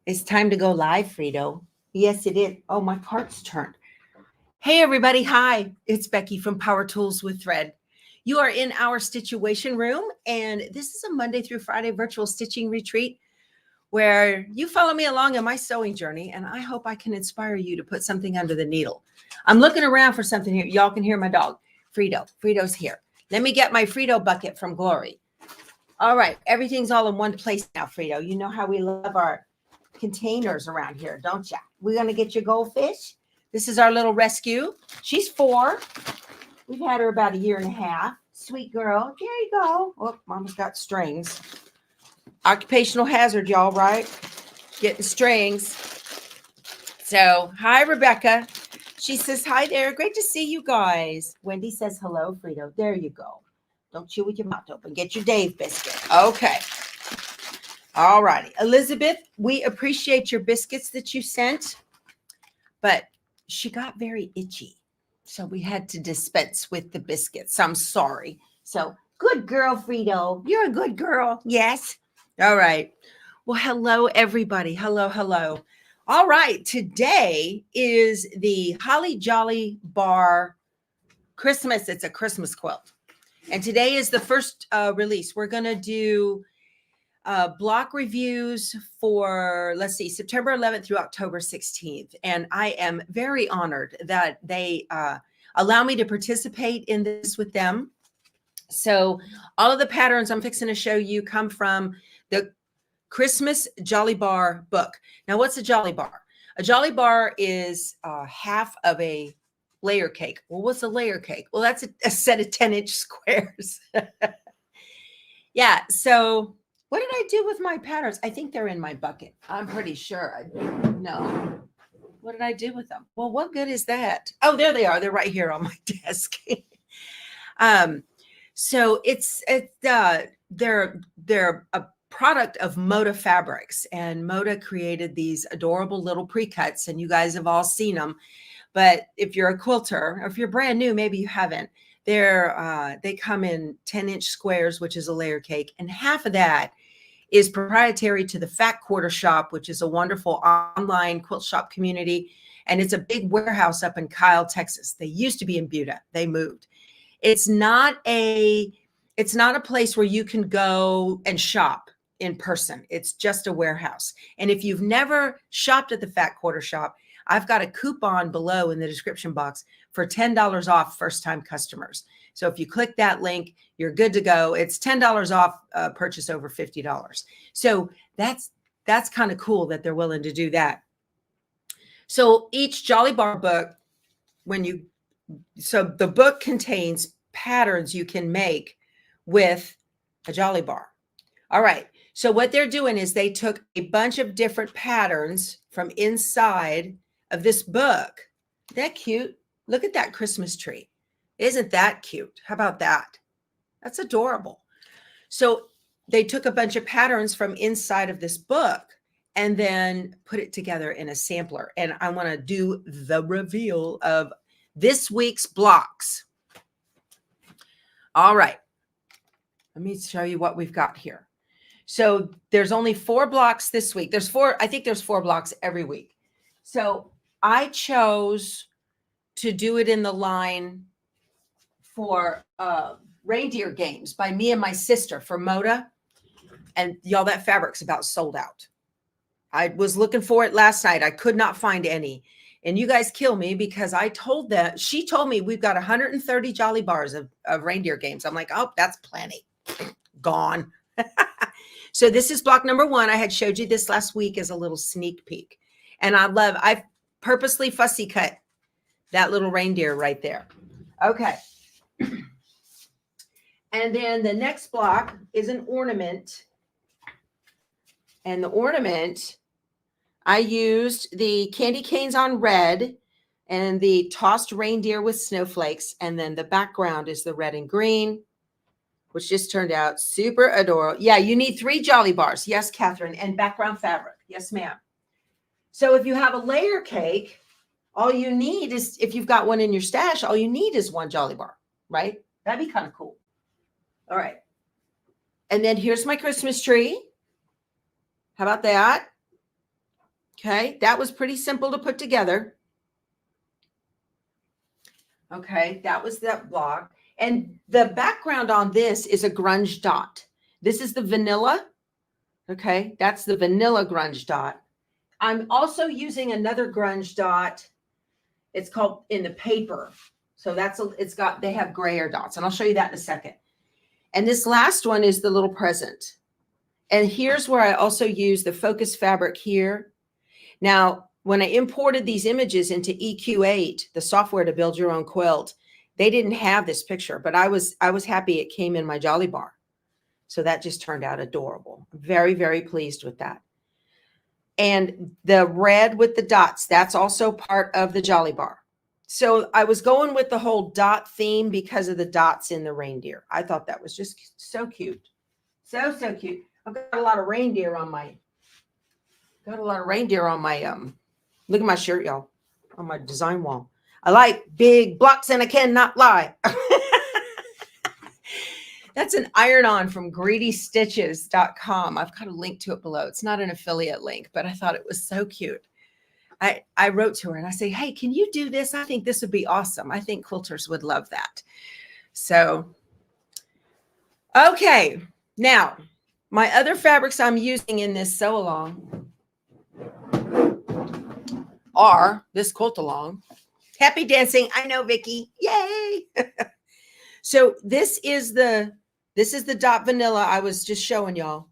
It's time to go live, Frito. Yes, it is. Oh, my cart's turned. Hey, everybody. Hi. It's Becky from Power Tools with Thread. You are in our Stitchuation room, and this is a Monday through Friday virtual stitching retreat where you follow me along in my sewing journey, and I hope I can inspire you to put something under the needle. I'm looking around for something here. Y'all can hear my dog, Frito. Frito's here. Let me get my Frito bucket from Glory. All right. Everything's all in one place now, Frito. You know how we love our containers around here, don't ya? We're going to get your goldfish. This is our little rescue. She's 4. We've had her about a year and a half. Sweet girl. There you go. Oh, Mama's got strings. Occupational hazard, y'all, right? Getting strings. So, hi, Rebecca. She says, hi there. Great to see you guys. Wendy says, hello, Frito. There you go. Don't chew with your mouth open. Get your Dave biscuit. Okay. All righty. Elizabeth, we appreciate your biscuits that you sent, but she got very itchy. So we had to dispense with the biscuits. I'm sorry. So good girl, Frito. You're a good girl. Yes. All right. Well, hello, everybody. Hello, hello. All right. Today is the Holly Jolly Bar Christmas. It's a Christmas quilt. And today is the first release. We're going to do block reviews for, let's see, September 11th through October 16th. And I am very honored that they allow me to participate in this with them. So all of the patterns I'm fixing to show you come from the Christmas Jolly Bar book. Now, what's a Jolly Bar? A Jolly Bar is half of a layer cake. Well, what's a layer cake? Well, that's a set of 10-inch squares. Yeah, so what did I do with my patterns? I think they're in my bucket. I'm pretty sure. No. What did I do with them? Well, what good is that? Oh, there they are. They're right here on my desk. So they're a product of Moda Fabrics, and Moda created these adorable little pre-cuts, and you guys have all seen them. But if you're a quilter, or if you're brand new, maybe you haven't. They come in 10-inch squares, which is a layer cake, and half of that is proprietary to the Fat Quarter Shop, which is a wonderful online quilt shop community, and it's a big warehouse up in Kyle, Texas. They used to be in Buda. They moved. It's not a place where you can go and shop in person. It's just a warehouse. And if you've never shopped at the Fat Quarter Shop, I've got a coupon below in the description box for $10 off first-time customers. So if you click that link, you're good to go. It's $10 off purchase over $50. So that's kind of cool that they're willing to do that. So each Jolly Bar book, so the book contains patterns you can make with a Jolly Bar. All right. So what they're doing is they took a bunch of different patterns from inside of this book. Isn't that cute? Look at that Christmas tree. Isn't that cute? How about that? That's adorable. So they took a bunch of patterns from inside of this book and then put it together in a sampler. And I want to do the reveal of this week's blocks. All right. Let me show you what we've got here. So there's only 4 blocks this week. I think there's 4 blocks every week. So I chose to do it in the line for Reindeer Games by me and my sister for Moda. And y'all, that fabric's about sold out. I was looking for it last night. I could not find any. And you guys kill me because she told me we've got 130 Jolly Bars of Reindeer Games. I'm like, oh, that's plenty. Gone. So this is block number 1. I had showed you this last week as a little sneak peek. And I've purposely fussy cut that little reindeer right there. Okay. And then the next block is an ornament. And the ornament, I used the candy canes on red and the tossed reindeer with snowflakes. And then the background is the red and green, which just turned out super adorable. Yeah, you need 3 Jolly Bars. Yes, Catherine. And background fabric. Yes, ma'am. So if you have a layer cake, all you need is, if you've got one in your stash, all you need is 1 Jolly Bar, right? That'd be kind of cool. All right. And then here's my Christmas tree. How about that? Okay, that was pretty simple to put together. Okay, that was that block. And the background on this is a grunge dot. This is the vanilla. Okay, that's the vanilla grunge dot. I'm also using another grunge dot. It's called in the paper. So they have grayer dots, and I'll show you that in a second. And this last one is the little present. And here's where I also use the focus fabric here. Now, when I imported these images into EQ8, the software to build your own quilt, they didn't have this picture, but I was happy it came in my Jolly Bar. So that just turned out adorable. Very, very pleased with that. And the red with the dots, that's also part of the Jolly Bar. So I was going with the whole dot theme because of the dots in the reindeer. I thought that was just so cute. So, so cute. I've got a lot of reindeer on my, look at my shirt, y'all, on my design wall. I like big blocks and I cannot lie. That's an iron-on from greedystitches.com. I've got a link to it below. It's not an affiliate link, but I thought it was so cute. I wrote to her and I say, hey, can you do this? I think this would be awesome. I think quilters would love that. So, okay. Now, my other fabrics I'm using in this sew along are this quilt along. Happy dancing. I know, Vicky. Yay. So this is the dot vanilla I was just showing y'all.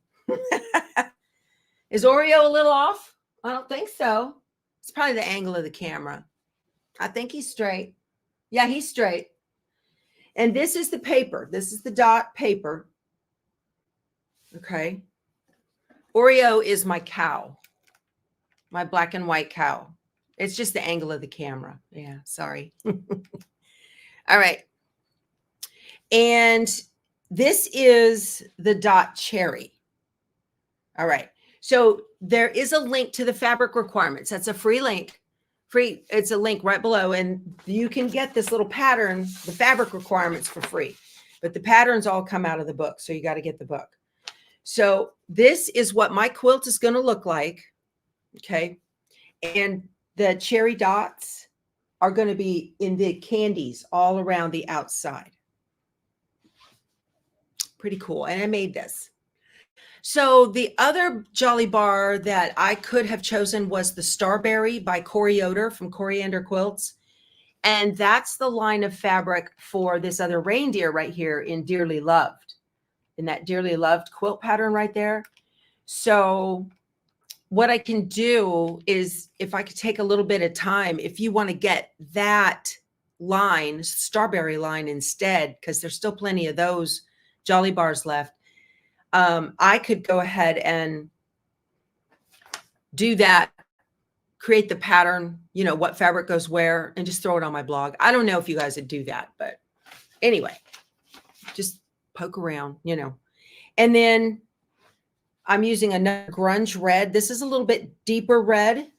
Is Oreo a little off? I don't think so. It's probably the angle of the camera. I think he's straight. Yeah, he's straight. And this is the paper. This is the dot paper. Okay. Oreo is my cow, my black and white cow. It's just the angle of the camera. Yeah, sorry. All right. And this is the dot cherry. All right. So there is a link to the fabric requirements. That's a free link. It's a link right below. And you can get this little pattern, the fabric requirements, for free. But the patterns all come out of the book. So you got to get the book. So this is what my quilt is going to look like. Okay. And the cherry dots are going to be in the candies all around the outside. Pretty cool. And I made this. So the other Jolly Bar that I could have chosen was the Starberry by Yoder from Coriander Quilts. And that's the line of fabric for this other reindeer right here in Dearly Loved, in that Dearly Loved quilt pattern right there. So what I can do is, if I could take a little bit of time, if you want to get that line, Starberry line instead, because there's still plenty of those Jolly Bars left, I could go ahead and do that, create the pattern, you know, what fabric goes where, and just throw it on my blog. I don't know if you guys would do that, but anyway, just poke around, you know. And then I'm using another grunge red. This is a little bit deeper red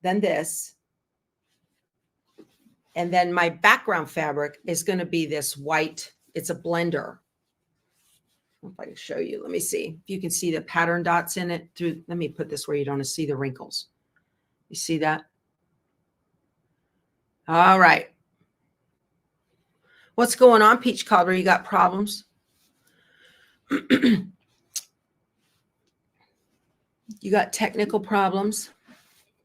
than this. And then my background fabric is going to be this white. It's a blender. If I can show you, let me see if you can see the pattern dots in it through. Let me put this where you don't see the wrinkles. You see that? All right. What's going on, Peach Cobbler? You got problems? You got technical problems?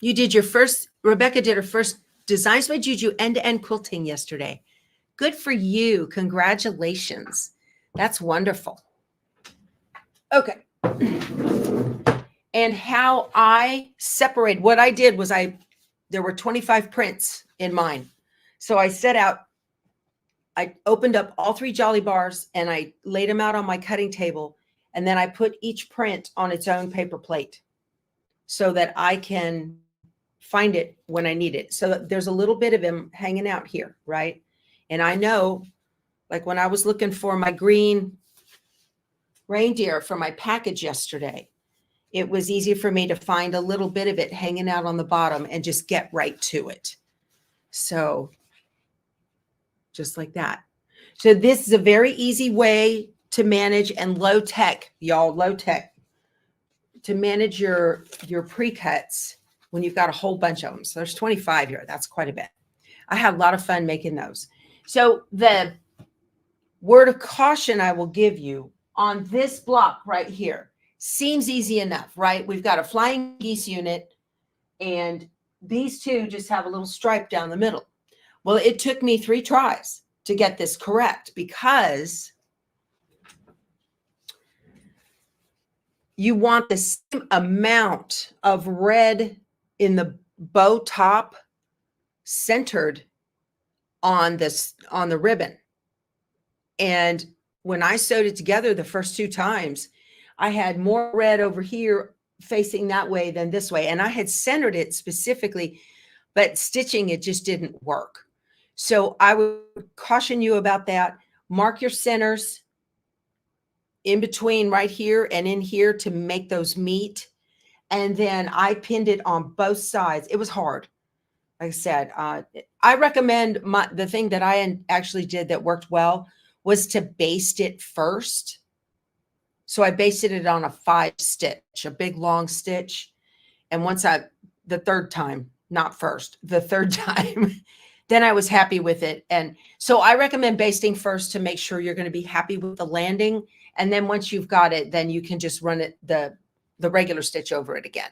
You did your first, Rebecca did her first Designs by Juju end-to-end quilting yesterday. Good for you. Congratulations. That's wonderful. Okay. And how I separated, what I did was there were 25 prints in mine. So I set out, I opened up all 3 Jolly Bars and I laid them out on my cutting table. And then I put each print on its own paper plate so that I can find it when I need it. So that there's a little bit of him hanging out here, right? And I know, like when I was looking for my green reindeer for my package yesterday, it was easy for me to find a little bit of it hanging out on the bottom and just get right to it. So just like that. So this is a very easy way to manage, and low tech, y'all, low tech, to manage your pre-cuts when you've got a whole bunch of them. So there's 25 here. That's quite a bit. I had a lot of fun making those. So the word of caution I will give you on this block right here seems easy enough, right? We've got a flying geese unit, and these two just have a little stripe down the middle. Well, it took me 3 tries to get this correct, because you want the same amount of red in the bow top centered on the ribbon. And when I sewed it together the first 2 times, I had more red over here facing that way than this way. And I had centered it specifically, but stitching it just didn't work. So I would caution you about that. Mark your centers in between right here and in here to make those meet. And then I pinned it on both sides. It was hard. Like I said, I recommend the thing that I actually did that worked well was to baste it first. So I basted it on a 5 stitch, a big long stitch. And once the third time, not first, the third time, then I was happy with it. And so I recommend basting first to make sure you're going to be happy with the landing. And then once you've got it, then you can just run it, the regular stitch over it again.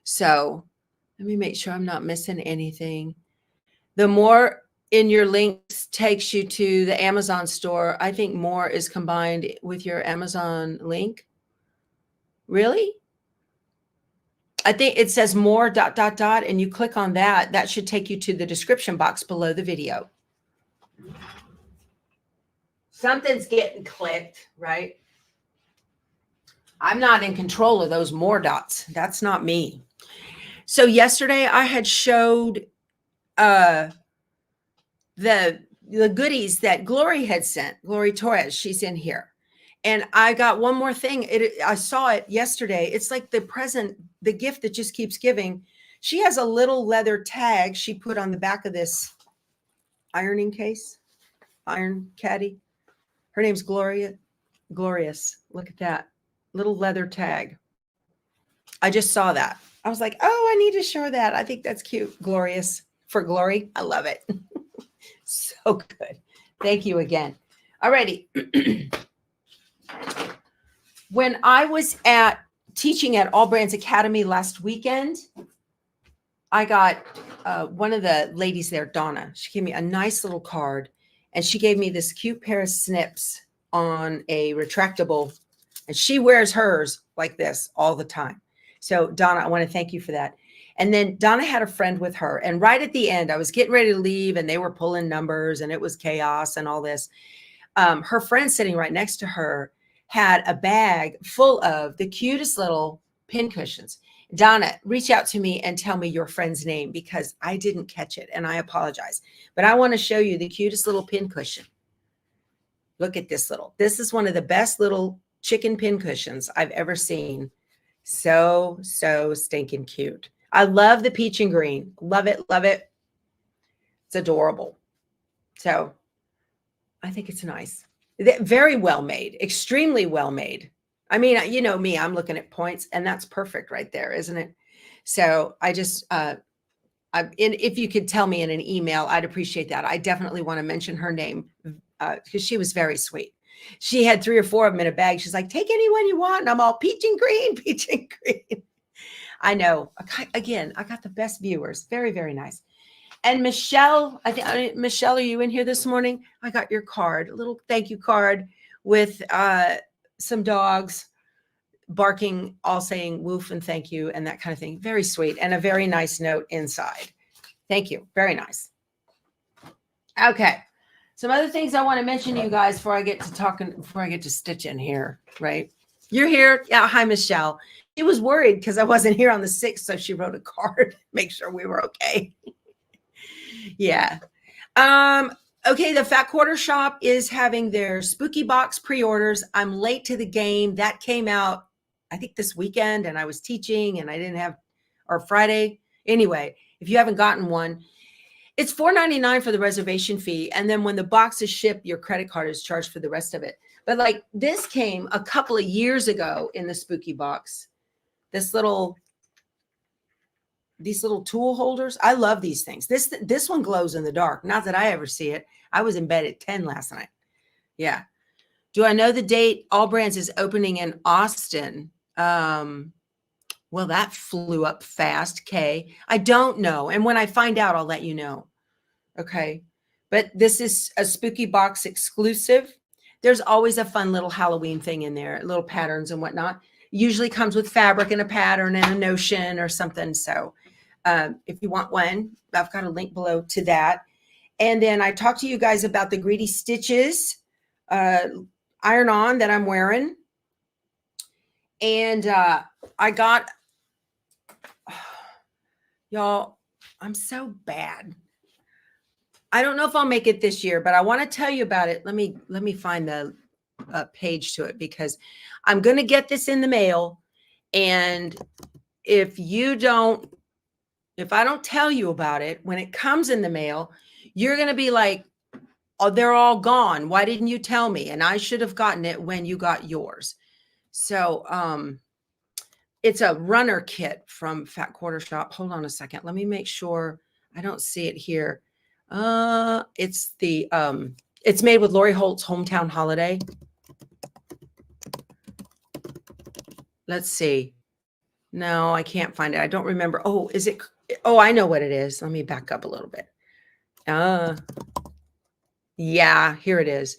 So let me make sure I'm not missing anything. The more in your links takes you to the Amazon store. I think more is combined with your Amazon link. Really? I think it says more ... and you click on that. That should take you to the description box below the video. Something's getting clicked, right? I'm not in control of those more dots. That's not me. So yesterday I had showed the goodies that Glory had sent. Glory Torres, she's in here. And I got one more thing. I saw it yesterday. It's like the present, the gift that just keeps giving. She has a little leather tag she put on the back of this ironing case, iron caddy. Her name's Glorious. Look at that little leather tag. I just saw that. I was like, oh, I need to show that. I think that's cute. Glorious for Glory. I love it. So good. Thank you again. All righty. When I was teaching at All Brands Academy last weekend, I got one of the ladies there, Donna. She gave me a nice little card, and she gave me this cute pair of snips on a retractable, and she wears hers like this all the time. So Donna, I want to thank you for that. And then Donna had a friend with her, and right at the end, I was getting ready to leave, and they were pulling numbers, and it was chaos and all this. Her friend sitting right next to her had a bag full of the cutest little pin cushions. Donna, reach out to me and tell me your friend's name, because I didn't catch it, and I apologize. But I want to show you the cutest little pin cushion. Look at this this is one of the best little chicken pin cushions I've ever seen. So stinking cute. I love the peach and green. Love it, love it. It's adorable. So I think it's nice. Very well made, extremely well made. I mean, you know me, I'm looking at points, and that's perfect right there, isn't it? So I just, if you could tell me in an email, I'd appreciate that. I definitely want to mention her name because she was very sweet. She had 3 or 4 of them in a bag. She's like, take anyone you want. And I'm all peach and green, peach and green. I know. Again, I got the best viewers. Very, very nice. And Michelle, Michelle, are you in here this morning? I got your card, a little thank you card with some dogs barking, all saying woof and thank you and that kind of thing. Very sweet, and a very nice note inside. Thank you. Very nice. Okay. Some other things I want to mention to you guys before I get to talking, before I get to stitching here, right? You're here. Yeah. Hi, Michelle. She was worried because I wasn't here on the 6th, so she wrote a card, make sure we were okay. Yeah. Okay. The Fat Quarter Shop is having their spooky box pre-orders. I'm late to the game. That came out, I think, this weekend, and I was teaching and I didn't have, or Friday. Anyway, if you haven't gotten one, it's $4.99 for the reservation fee. And then when the box is shipped, your credit card is charged for the rest of it. But like this came a couple of years ago in the spooky box, this little these little tool holders. I love these things. This one glows in the dark. Not that I ever see it. I was in bed at 10 last night. Yeah. Do I know the date All Brands is opening in Austin? Well, that flew up fast, Kay. I don't know. And when I find out, I'll let you know. Okay. But this is a Spooky Box exclusive. There's always a fun little Halloween thing in there, little patterns and whatnot. Usually comes with fabric and a pattern and a notion or something. So if you want one, I've got a link below to that. And then I talked to you guys about the Greedy Stitches iron on that I'm wearing. And I got, y'all, I'm so bad. I don't know if I'll make it this year, but I want to tell you about it. Let me find the page to it, because I'm going to get this in the mail. And if I don't tell you about it when it comes in the mail, you're going to be like, oh, they're all gone. Why didn't you tell me? And I should have gotten it when you got yours. So it's a runner kit from Fat Quarter Shop. Hold on a second. Let me make sure. I don't see it here. It's made with Lori Holt's Hometown Holiday. Let's see. No, I can't find it. I don't remember. Oh, is it? Oh, I know what it is. Let me back up a little bit. Yeah, here it is.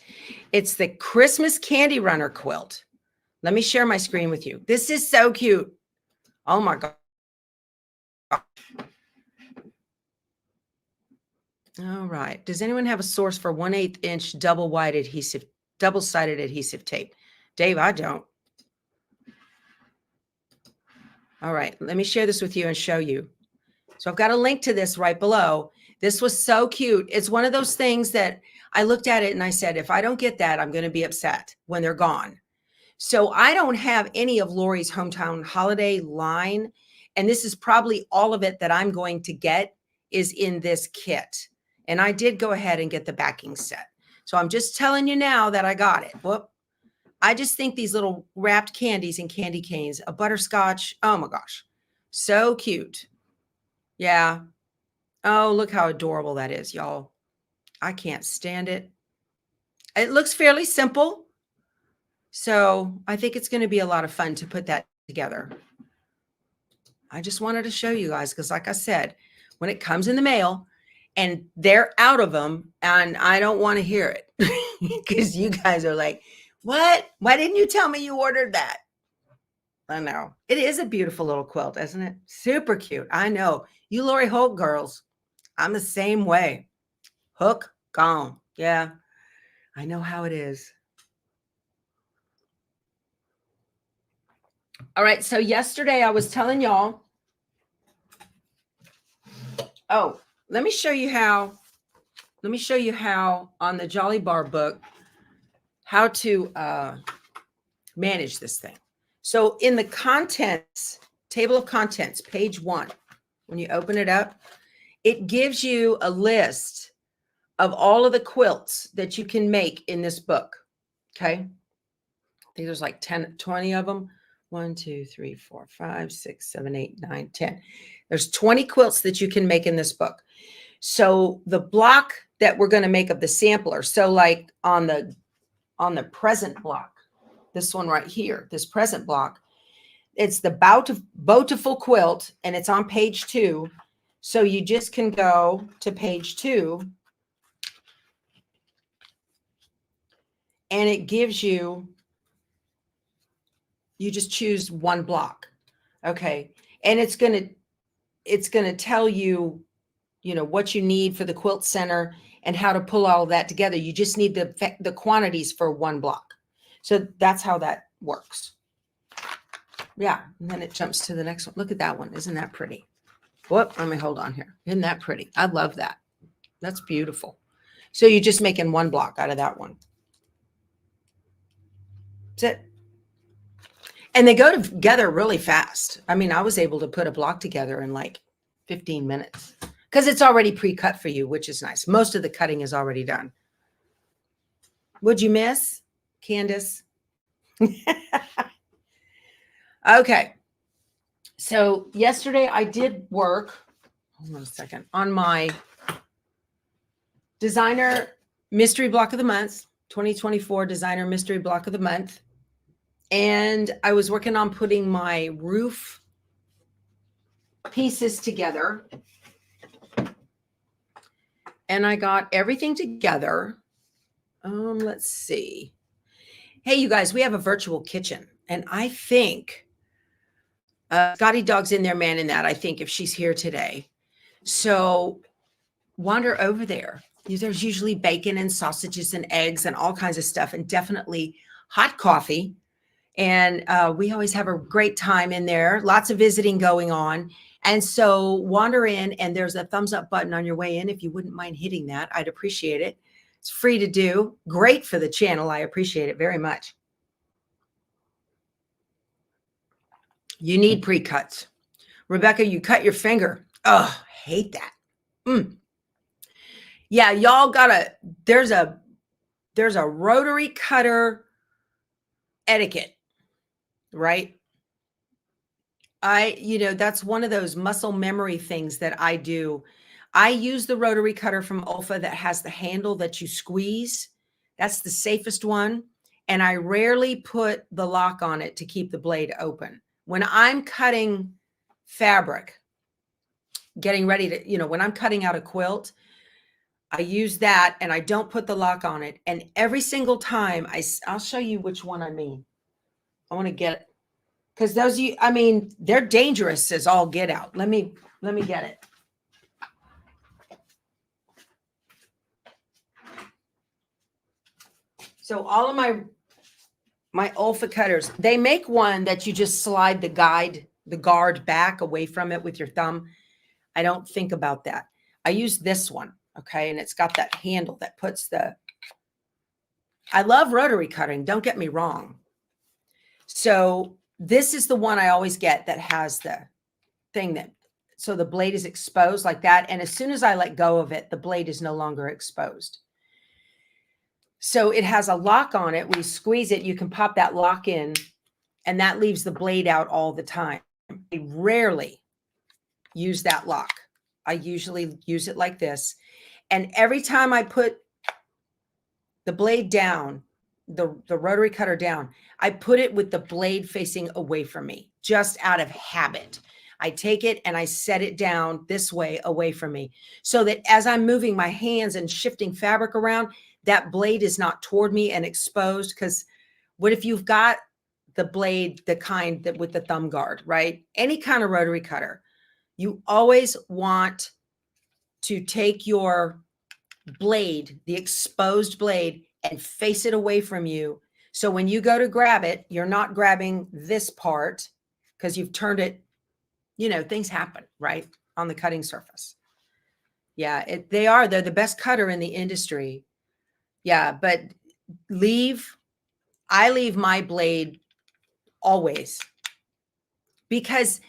It's the Christmas Candy Runner quilt. Let me share my screen with you. This is so cute. Oh my God. All right. Does anyone have a source for 1/8 inch double-sided adhesive tape? Dave, I don't. All right. Let me share this with you and show you. So I've got a link to this right below. This was so cute. It's one of those things that I looked at it and I said, if I don't get that, I'm going to be upset when they're gone. So I don't have any of Lori's Hometown Holiday line. And this is probably all of it that I'm going to get is in this kit. And I did go ahead and get the backing set. So I'm just telling you now that I got it. Whoop. I just think these little wrapped candies and candy canes, a butterscotch. Oh my gosh. So cute. Yeah. Oh, look how adorable that is, y'all. I can't stand it. It looks fairly simple. So I think it's going to be a lot of fun to put that together. I just wanted to show you guys, because like I said, when it comes in the mail and they're out of them, and I don't want to hear it because you guys are like, what? Why didn't you tell me you ordered that? I know. It is a beautiful little quilt, isn't it? Super cute. I know. You Lori Holt girls, I'm the same way. Hook, gone. Yeah, I know how it is. All right. So yesterday I was telling y'all. Oh, let me show you how on the Jolly Bar book, how to manage this thing. So in the contents, table of contents, page 1, when you open it up, it gives you a list of all of the quilts that you can make in this book. Okay. I think there's like 10, 20 of them. 1, 2, 3, 4, 5, 6, 7, 8, 9, 10. There's 20 quilts that you can make in this book. So the block that we're going to make of the sampler. So like on the present block, this one right here, this present block, it's the Bountiful quilt, and it's on page 2. So you just can go to page 2 and it gives you just choose one block. Okay. And it's going to tell you, what you need for the quilt center and how to pull all of that together. You just need the quantities for one block. So that's how that works. Yeah. And then it jumps to the next one. Look at that one. Isn't that pretty? Whoop. Let me hold on here. Isn't that pretty? I love that. That's beautiful. So you're just making one block out of that one. That's it. And they go together really fast. I mean, I was able to put a block together in like 15 minutes because it's already pre-cut for you, which is nice. Most of the cutting is already done. Would you miss Candace? Okay. So yesterday I did work, hold on a second, on my designer mystery block of the month, 2024 designer mystery block of the month. And I was working on putting my roof pieces together. And I got everything together. Let's see. Hey, you guys, we have a virtual kitchen. And I think Scotty Dog's in there manning that, I think, if she's here today. So wander over there. There's usually bacon and sausages and eggs and all kinds of stuff, and definitely hot coffee. And we always have a great time in there. Lots of visiting going on. And so wander in, and there's a thumbs up button on your way in. If you wouldn't mind hitting that, I'd appreciate it. It's free to do. Great for the channel. I appreciate it very much. You need pre-cuts. Rebecca, you cut your finger. Oh, hate that. Yeah, y'all gotta, there's a rotary cutter etiquette, right? That's one of those muscle memory things that I do. I use the rotary cutter from Olfa that has the handle that you squeeze. That's the safest one. And I rarely put the lock on it to keep the blade open. When I'm cutting fabric, getting ready to, when I'm cutting out a quilt, I use that and I don't put the lock on it. And every single time I'll show you which one I mean. I want to get it. Because those, they're dangerous as all get out. Let me get it. So all of my Olfa cutters, they make one that you just slide the guard back away from it with your thumb. I don't think about that. I use this one, okay? And it's got that handle that puts I love rotary cutting, don't get me wrong. So this is the one I always get that has the thing so the blade is exposed like that. And as soon as I let go of it, the blade is no longer exposed. So it has a lock on it. When you squeeze it, you can pop that lock in, and that leaves the blade out all the time. I rarely use that lock. I usually use it like this. And every time I put the blade down, the rotary cutter down, I put it with the blade facing away from me, just out of habit. I take it and I set it down this way away from me, so that as I'm moving my hands and shifting fabric around, that blade is not toward me and exposed. Because what if you've got the blade, the kind that with the thumb guard, right? Any kind of rotary cutter, you always want to take your blade, the exposed blade, and face it away from you. So when you go to grab it, you're not grabbing this part because you've turned it, things happen, right? On the cutting surface. Yeah, they're the best cutter in the industry. Yeah, but I leave my blade always, because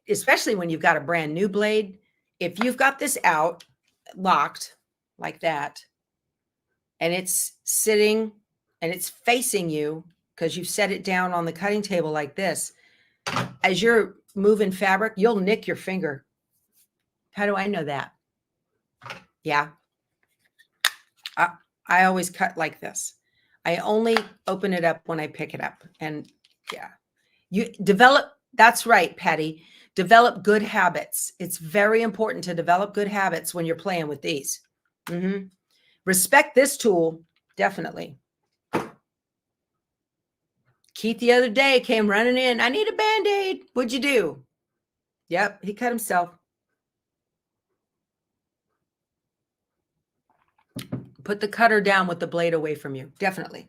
especially when you've got a brand new blade, if you've got this out locked like that, and it's sitting and it's facing you because you've set it down on the cutting table like this, as you're moving fabric, you'll nick your finger. How do I know that? Yeah. I always cut like this. I only open it up when I pick it up. And yeah, you develop. That's right, Patty. Develop good habits. It's very important to develop good habits when you're playing with these. Respect this tool. Definitely. Keith the other day came running in. I need a Band-Aid. What'd you do? Yep, he cut himself. Put the cutter down with the blade away from you. Definitely.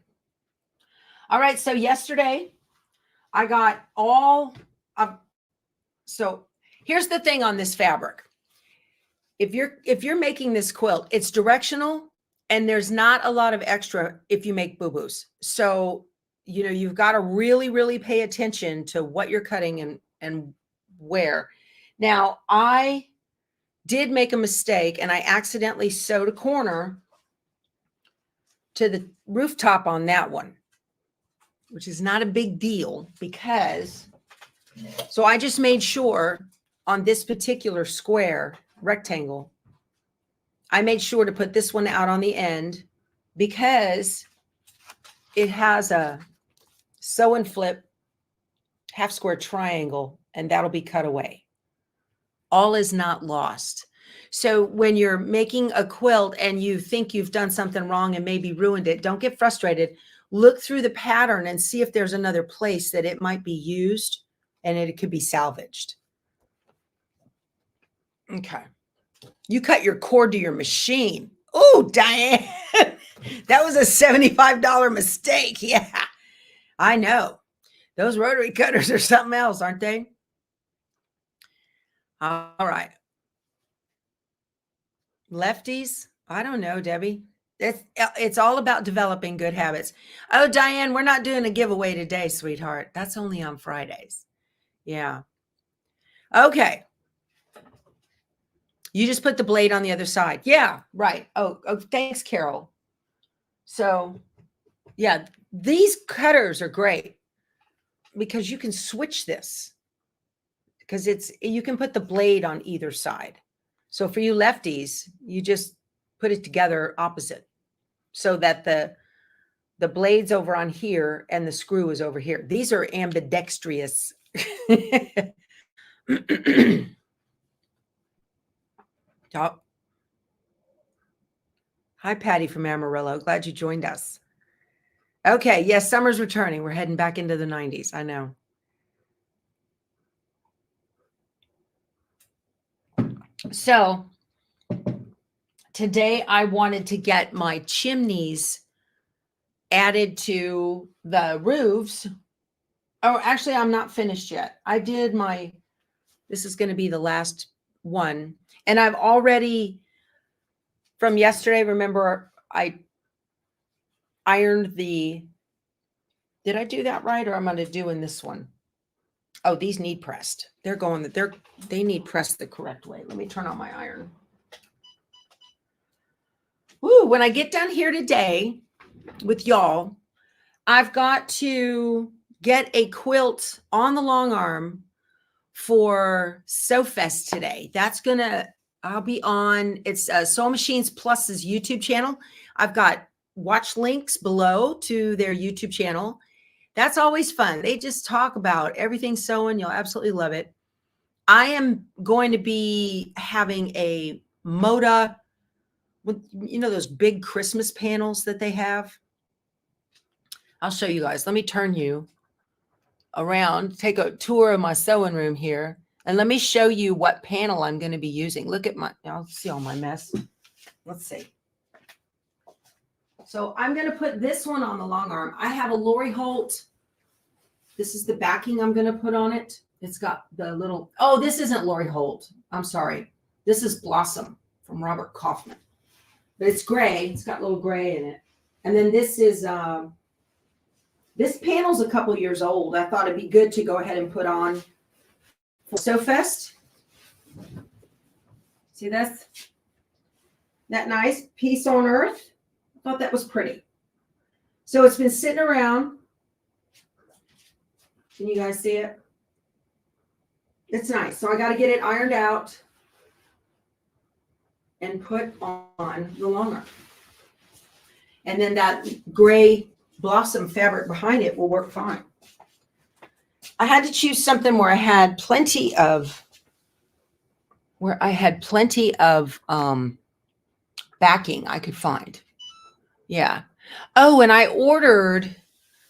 All right. So yesterday I got so here's the thing on this fabric. If you're making this quilt, it's directional, and there's not a lot of extra if you make boo-boos. So, you've got to really, really pay attention to what you're cutting and where. Now, I did make a mistake, and I accidentally sewed a corner to the rooftop on that one, which is not a big deal because So I just made sure on this particular square rectangle, I made sure to put this one out on the end because it has a sew and flip half square triangle, and that'll be cut away. All is not lost. So when you're making a quilt and you think you've done something wrong and maybe ruined it, don't get frustrated. Look through the pattern and see if there's another place that it might be used and it could be salvaged. Okay. You cut your cord to your machine. Oh, Diane, that was a $75 mistake. Yeah, I know. Those rotary cutters are something else, aren't they? All right. Lefties? I don't know, Debbie. It's all about developing good habits. Oh, Diane, we're not doing a giveaway today, sweetheart. That's only on Fridays. Yeah. Okay. You just put the blade on the other side. Yeah, right. Oh, thanks, Carol. So, yeah, these cutters are great because you can switch this because you can put the blade on either side. So for you lefties, you just put it together opposite so that the blade's over on here and the screw is over here. These are ambidextrous. Oh. Hi, Patty from Amarillo. Glad you joined us. Okay. Yes, summer's returning. We're heading back into the 90s. I know. So today I wanted to get my chimneys added to the roofs. Oh, actually, I'm not finished yet. I did this is going to be the last one. And I've already, from yesterday, remember, I ironed did I do that right? Or am I doing this one? Oh, these need pressed. They need pressed the correct way. Let me turn on my iron. Woo, when I get done here today with y'all, I've got to get a quilt on the long arm for SewFest today. I'll be on, it's Sew Machines Plus's YouTube channel. I've got watch links below to their YouTube channel. That's always fun. They just talk about everything sewing. You'll absolutely love it. I am going to be having a Moda, those big Christmas panels that they have. I'll show you guys. Let me turn you around, take a tour of my sewing room here, and let me show you what panel I'm going to be using. Look at I'll see all my mess. Let's see. So I'm going to put this one on the long arm. I have a Lori Holt. This is the backing I'm going to put on it. It's got the little, this isn't Lori Holt. I'm sorry. This is Blossom from Robert Kaufman. But it's gray. It's got a little gray in it. And then this is, this panel's a couple years old. I thought it'd be good to go ahead and put on for SewFest. See, that's that nice Peace on Earth. I thought that was pretty. So it's been sitting around. Can you guys see it? It's nice. So I got to get it ironed out and put on the long arm. And then that gray Blossom fabric behind it will work fine. I had to choose something where I had plenty of backing I could find. Yeah. Oh, and I ordered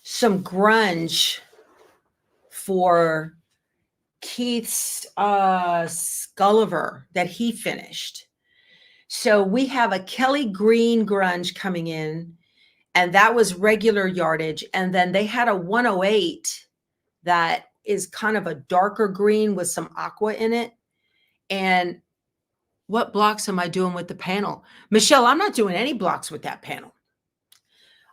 some grunge for Keith's Sculliver that he finished. So we have a Kelly Green grunge coming in, and that was regular yardage. And then they had a 108 that is kind of a darker green with some aqua in it. And what blocks am I doing with the panel? Michelle, I'm not doing any blocks with that panel.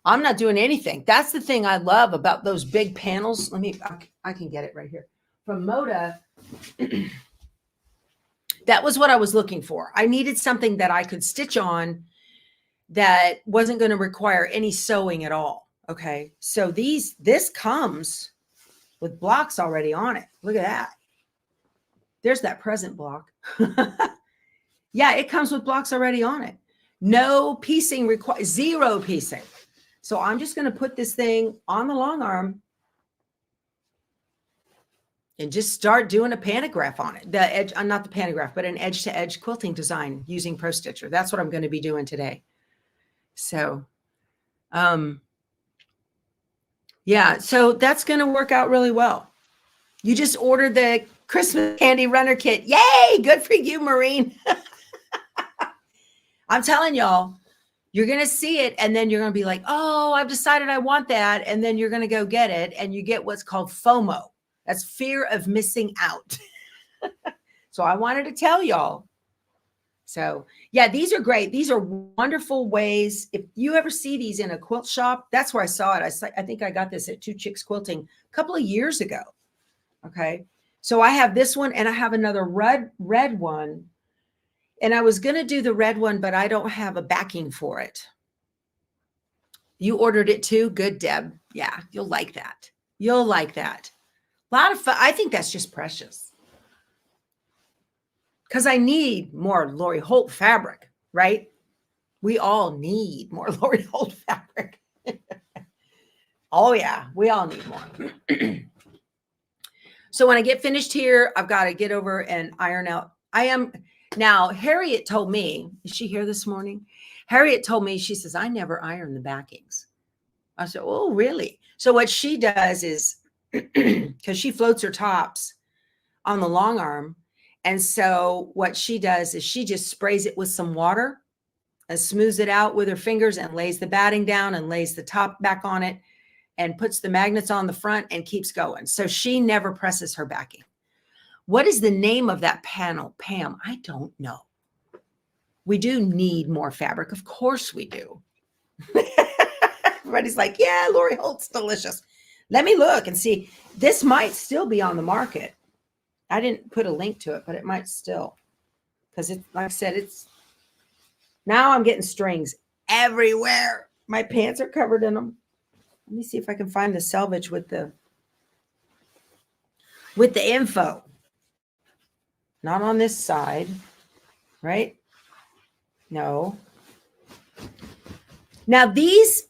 I'm not doing anything. That's the thing I love about those big panels. I can get it right here. From Moda, that was what I was looking for. I needed something that I could stitch on that wasn't going to require any sewing at all. Okay. So this comes with blocks already on it. Look at that. There's that present block. Yeah, it comes with blocks already on it. No piecing required, zero piecing. So I'm just going to put this thing on the long arm and just start doing a pantograph on it. The edge, not the pantograph, but an edge-to-edge quilting design using Pro Stitcher. That's what I'm going to be doing today. So, yeah, so that's going to work out really well. You just ordered the Christmas candy runner kit. Yay! Good for you, Maureen. I'm telling y'all, you're going to see it and then you're going to be like, oh, I've decided I want that. And then you're going to go get it and you get what's called FOMO. That's fear of missing out. So I wanted to tell y'all. So yeah, these are great. These are wonderful ways. If you ever see these in a quilt shop, that's where I saw it. I think I got this at Two Chicks Quilting a couple of years ago. Okay. So I have this one and I have another red one. And I was going to do the red one, but I don't have a backing for it. You ordered it too? Good, Deb. Yeah, you'll like that. You'll like that. A lot of fun. I think that's just precious. Because I need more Lori Holt fabric, right? We all need more Lori Holt fabric. Oh, yeah, we all need more. So when I get finished here, I've got to get over and iron out. Now, Harriet told me, is she here this morning? Harriet told me, she says, I never iron the backings. I said, oh, really? So what she does is, because she floats her tops on the long arm. And so what she does is she just sprays it with some water and smooths it out with her fingers and lays the batting down and lays the top back on it and puts the magnets on the front and keeps going. So she never presses her backing. What is the name of that panel, Pam? I don't know. We do need more fabric. Of course we do. Everybody's like, yeah, Lori Holt's delicious. Let me look and see. This might still be on the market. I didn't put a link to it, but it might still. Because it, like I said, it's now I'm getting strings everywhere. My pants are covered in them. Let me see if I can find the selvage with the info. Not on this side, right? No. Now these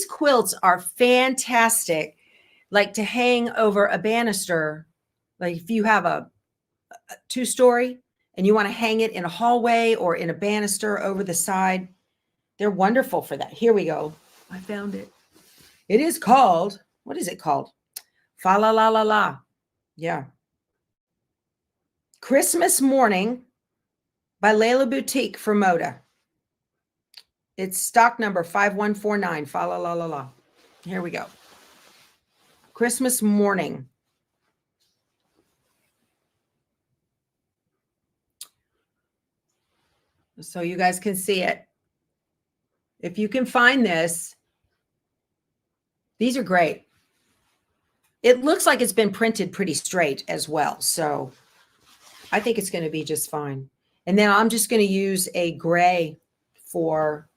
quilts are fantastic, like to hang over a banister. Like if you have a 2-story and you want to hang it in a hallway or in a banister over the side, they're wonderful for that. Here we go. I found it. It is called, what is it called? Fa la la la la. Yeah. Christmas Morning by Layla Boutique for Moda. It's stock number 5149. Fa la la la la. Here we go. Christmas Morning. So you guys can see it. If you can find this, these are great. It looks like it's been printed pretty straight as well. So I think it's going to be just fine. And then I'm just going to use a gray for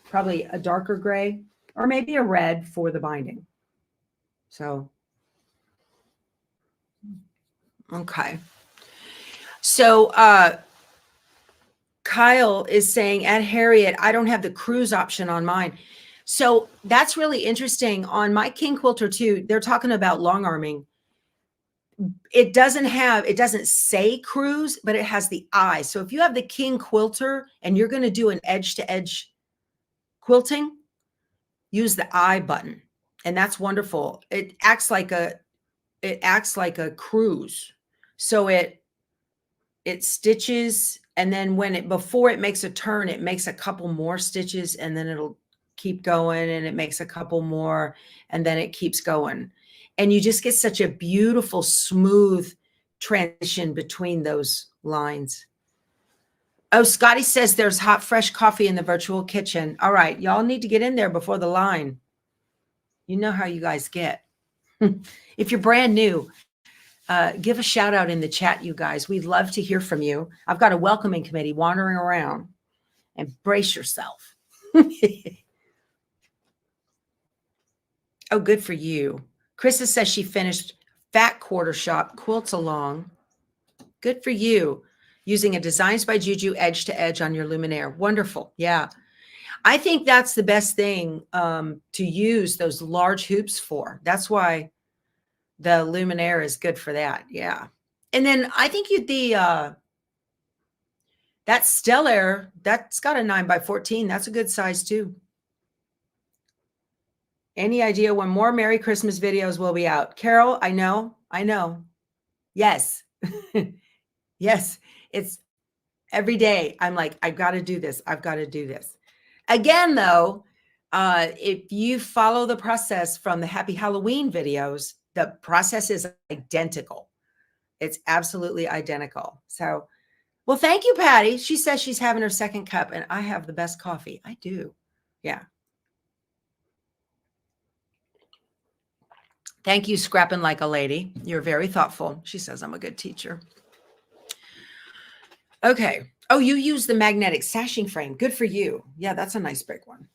probably a darker gray or maybe a red for the binding. So, okay. So, Kyle is saying at Harriet, I don't have the cruise option on mine. So that's really interesting. On my King Quilter 2, they're talking about long arming. It doesn't say cruise, but it has the eye. So if you have the King Quilter and you're going to do an edge-to-edge quilting, use the I button. And that's wonderful. It acts like a cruise. So it stitches, and then before it makes a turn, it makes a couple more stitches, and then it'll keep going, and it makes a couple more, and then it keeps going. And you just get such a beautiful, smooth transition between those lines. Oh, Scotty says there's hot, fresh coffee in the virtual kitchen. All right, y'all need to get in there before the line. You know how you guys get. If you're brand new, give a shout out in the chat, you guys. We'd love to hear from you. I've got a welcoming committee wandering around, and brace yourself. Oh, good for you. Krista says she finished Fat Quarter Shop Quilts Along. Good for you. Using a Designs by Juju edge to edge on your luminaire. Wonderful. Yeah. I think that's the best thing to use those large hoops for. That's why the luminaire is good for that. Yeah. And then I think that Stellar, that's got a 9x14. That's a good size too. Any idea when more Merry Christmas videos will be out? Carol, I know. Yes. Yes. It's every day. I'm like, I've got to do this. I've got to do this. Again, though, if you follow the process from the Happy Halloween videos, the process is identical. It's absolutely identical. So, well, thank you, Patty. She says she's having her second cup, and I have the best coffee. I do. Yeah. Thank you, Scrapping Like a Lady. You're very thoughtful. She says I'm a good teacher. Okay. Oh, you use the magnetic sashing frame. Good for you. Yeah, that's a nice big one.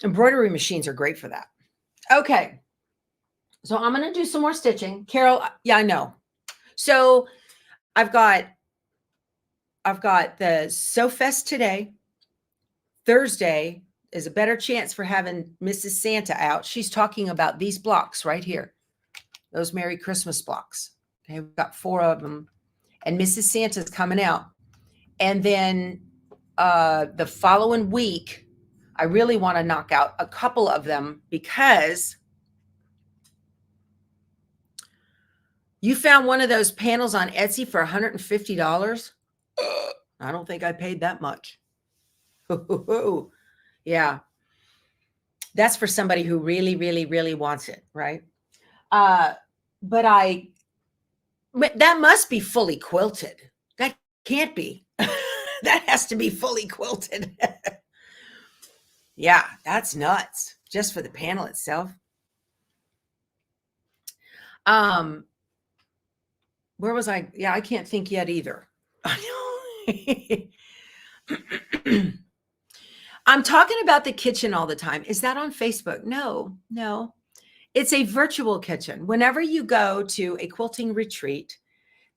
Embroidery machines are great for that. Okay. So I'm going to do some more stitching. Carol, yeah, I know. So I've got the SewFest today. Thursday is a better chance for having Mrs. Santa out. She's talking about these blocks right here. Those Merry Christmas blocks. Okay, we've got 4 of them. And Mrs. Santa's coming out. And then the following week, I really want to knock out a couple of them because you found one of those panels on Etsy for $150. I don't think I paid that much. Yeah. That's for somebody who really, really, really wants it, right? But that must be fully quilted. That can't be. That has to be fully quilted. Yeah, that's nuts. Just for the panel itself. Where was I? Yeah, I can't think yet either. I'm talking about the kitchen all the time. Is that on Facebook? No. It's a virtual kitchen. Whenever you go to a quilting retreat,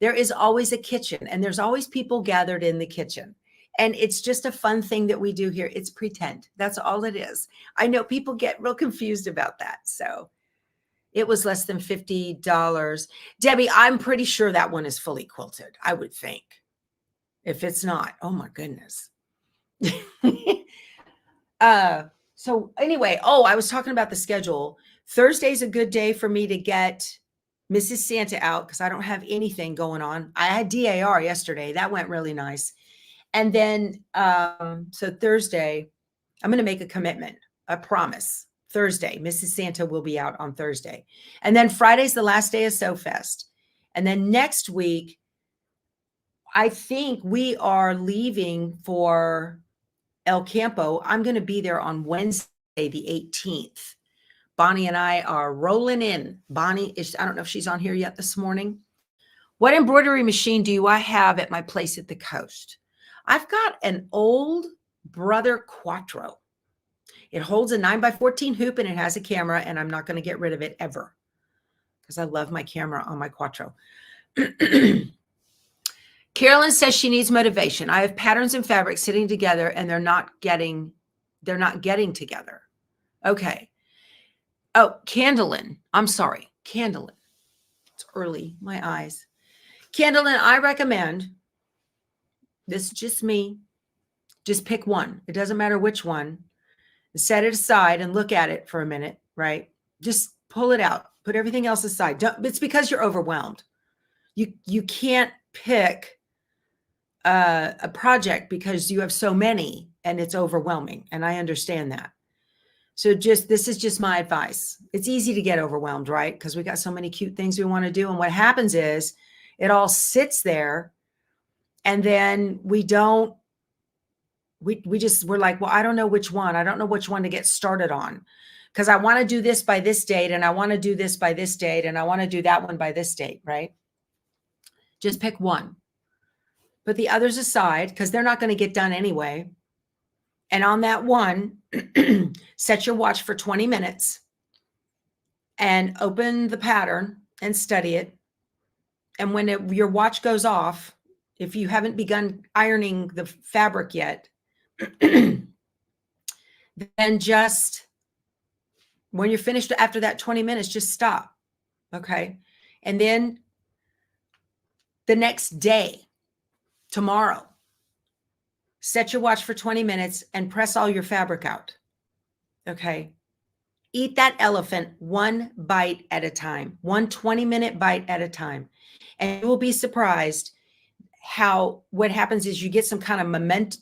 there is always a kitchen and there's always people gathered in the kitchen. And it's just a fun thing that we do here. It's pretend. That's all it is. I know people get real confused about that. So it was less than $50. Debbie, I'm pretty sure that one is fully quilted, I would think. If it's not, oh my goodness. So anyway, I was talking about the schedule. Thursday's a good day for me to get Mrs. Santa out because I don't have anything going on. I had DAR yesterday. That went really nice. And then, so Thursday, I'm going to make a commitment, a promise. Thursday, Mrs. Santa will be out on Thursday. And then Friday's the last day of SewFest. And then next week, I think we are leaving for El Campo. I'm going to be there on Wednesday, the 18th. Bonnie and I are rolling in. Bonnie is, I don't know if she's on here yet this morning. What embroidery machine do I have at my place at the coast? I've got an old Brother Quattro. It holds a 9x14 hoop and it has a camera, and I'm not going to get rid of it ever because I love my camera on my Quattro. Carolyn says she needs motivation. I have patterns and fabrics sitting together and they're not getting together. Okay. Oh, Candlin. I'm sorry. Candlin. It's early. My eyes. Candlin, I recommend, this is just me, just pick one. It doesn't matter which one. Set it aside and look at it for a minute, right? Just pull it out. Put everything else aside. It's because you're overwhelmed. You can't pick a project because you have so many and it's overwhelming. And I understand that. So this is just my advice. It's easy to get overwhelmed, right? Because we got so many cute things we want to do. And what happens is it all sits there and then we're like, well, I don't know which one. I don't know which one to get started on because I want to do this by this date and I want to do this by this date and I want to do that one by this date, right? Just pick one. Put the others aside because they're not going to get done anyway. And on that one, set your watch for 20 minutes and open the pattern and study it. And when your watch goes off, if you haven't begun ironing the fabric yet, then just when you're finished after that 20 minutes, just stop. Okay. And then the next day, tomorrow, set your watch for 20 minutes and press all your fabric out. Okay. Eat that elephant one bite at a time, one 20-minute bite at a time. And you will be surprised how what happens is you get some kind of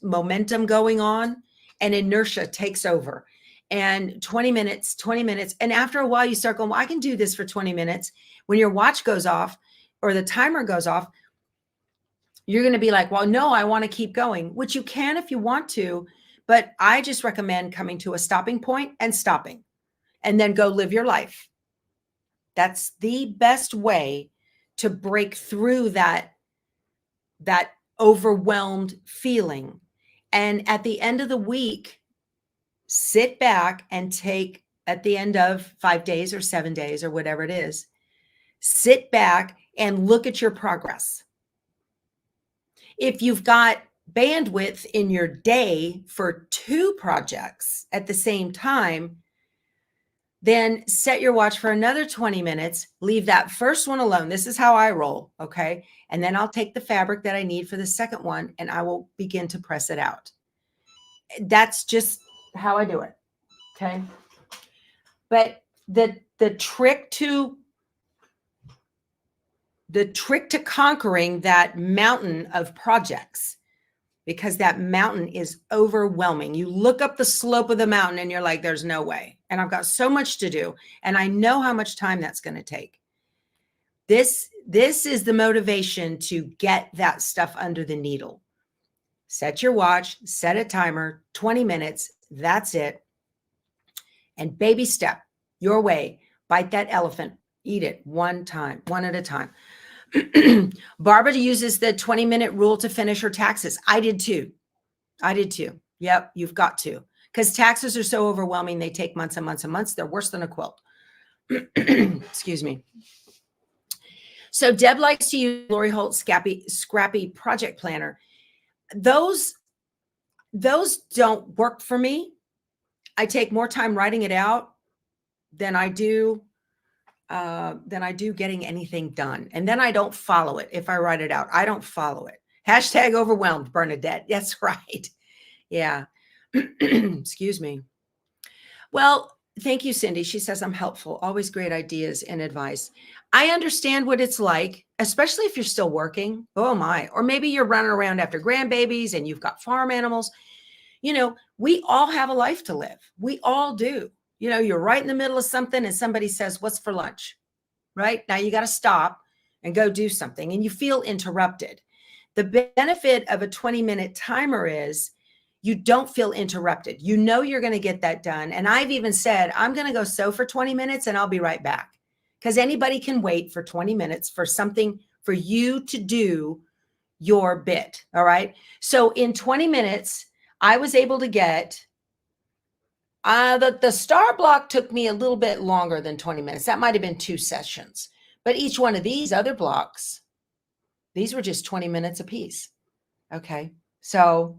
momentum going on and inertia takes over. And 20 minutes. And after a while, you start going, well, I can do this for 20 minutes. When your watch goes off or the timer goes off, you're going to be like, well, no, I want to keep going, which you can if you want to. But I just recommend coming to a stopping point and stopping and then go live your life. That's the best way to break through that overwhelmed feeling. And at the end of the week, sit back and take, at the end of 5 days or 7 days or whatever it is, sit back and look at your progress. If you've got bandwidth in your day for 2 projects at the same time, then set your watch for another 20 minutes, leave that first one alone. This is how I roll, okay? And then I'll take the fabric that I need for the second one and I will begin to press it out. That's just how I do it, okay? But the trick to conquering that mountain of projects, because that mountain is overwhelming. You look up the slope of the mountain and you're like, there's no way. And I've got so much to do. And I know how much time that's going to take. This is the motivation to get that stuff under the needle. Set your watch, set a timer, 20 minutes. That's it. And baby step your way. Bite that elephant. Eat it one at a time. Barbara uses the 20-minute rule to finish her taxes. I did too. Yep, you've got to. Because taxes are so overwhelming. They take months and months and months. They're worse than a quilt. Excuse me. So Deb likes to use Lori Holt's scrappy project planner. Those don't work for me. I take more time writing it out than I do getting anything done. And then I don't follow it. If I write it out, I don't follow it. Hashtag overwhelmed, Bernadette. That's right. Yeah. Excuse me. Well, thank you, Cindy. She says, I'm helpful. Always great ideas and advice. I understand what it's like, especially if you're still working. Oh my. Or maybe you're running around after grandbabies and you've got farm animals. You know, we all have a life to live. We all do. You know, you're right in the middle of something and somebody says, what's for lunch? Right? Now you got to stop and go do something and you feel interrupted. The benefit of a 20-minute timer is you don't feel interrupted. You know you're going to get that done. And I've even said, I'm going to go sew for 20 minutes and I'll be right back. Because anybody can wait for 20 minutes for something for you to do your bit. All right. So in 20 minutes, I was able to get the star block took me a little bit longer than 20 minutes. That might have been 2 sessions. But each one of these other blocks, these were just 20 minutes a piece. Okay. So